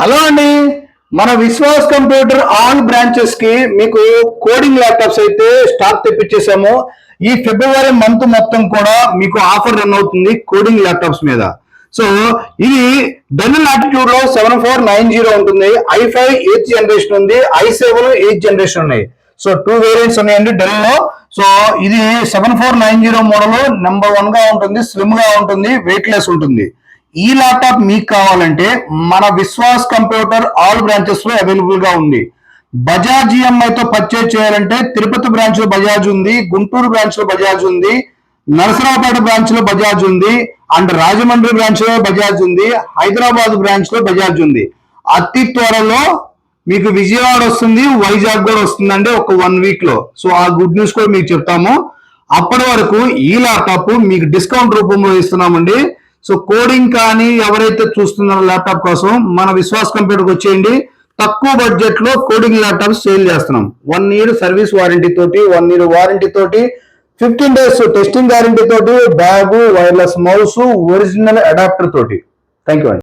Hello అండి. మన Vishwas computer all branches కి మీకు కోడింగ్ ల్యాప్టాప్స్ అయితే స్టాక్ తెప్పించేసాము. ఈ ఫిబ్రవరి మంత్ మొత్తం కూడా మీకు ఆఫర్ రన్ అవుతుంది కోడింగ్ ల్యాప్టాప్స్ మీద. సో ఇది డెల్ లాటిట్యూడ్ లో 7490 ఉంటుంది, i5 8th జనరేషన్ ఉంది, i7 8th జనరేషన్ ఉన్నాయి. సో 2 వేరియంట్స్ ఉన్నాయండి డెల్ లో. సో ఇది 7490 మోడల్ నెంబర్ 1 గా ఉంటుంది, స్లిమ్ గా ఉంటుంది, వెయిట్ లెస్ ఉంటుంది. ఈ ల్యాప్టాప్ మీకు కావాలంటే మన విశ్వాస్ కంప్యూటర్ ఆల్ బ్రాంచెస్ లో అవైలబుల్ గా ఉంది. బజాజ్ ఈఎంఐతో పర్చేజ్ చేయాలంటే తిరుపతి బ్రాంచ్ లో బజాజ్ ఉంది, గుంటూరు బ్రాంచ్ లో బజాజ్ ఉంది, నరసరావుపేట బ్రాంచ్ లో బజాజ్ ఉంది, అండ్ రాజమండ్రి బ్రాంచ్ లో బజాజ్ ఉంది, హైదరాబాద్ బ్రాంచ్ లో బజాజ్ ఉంది. అతి త్వరలో మీకు విజయవాడ వస్తుంది, వైజాగ్ కూడా వస్తుందండి ఒక 1 వీక్ లో. సో ఆ గుడ్ న్యూస్ కూడా మీకు చెప్తాము. అప్పటి వరకు ఈ ల్యాప్టాప్ మీకు డిస్కౌంట్ రూపంలో ఇస్తున్నామండి. సో కోడింగ్ కానీ ఎవరైతే చూస్తున్నారో ల్యాప్టాప్ కోసం మన విశ్వాస్ కంప్యూటర్కి వచ్చేయండి. తక్కువ బడ్జెట్ లో కోడింగ్ ల్యాప్టాప్ సేల్ చేస్తున్నాం. 1 year సర్వీస్ వారంటీ తోటి, 1 year వారంటీ తోటి, 15 days టెస్టింగ్ వారంటీ తోటి, bag, wireless mouse, original adapter తోటి. థ్యాంక్ యూ అండి.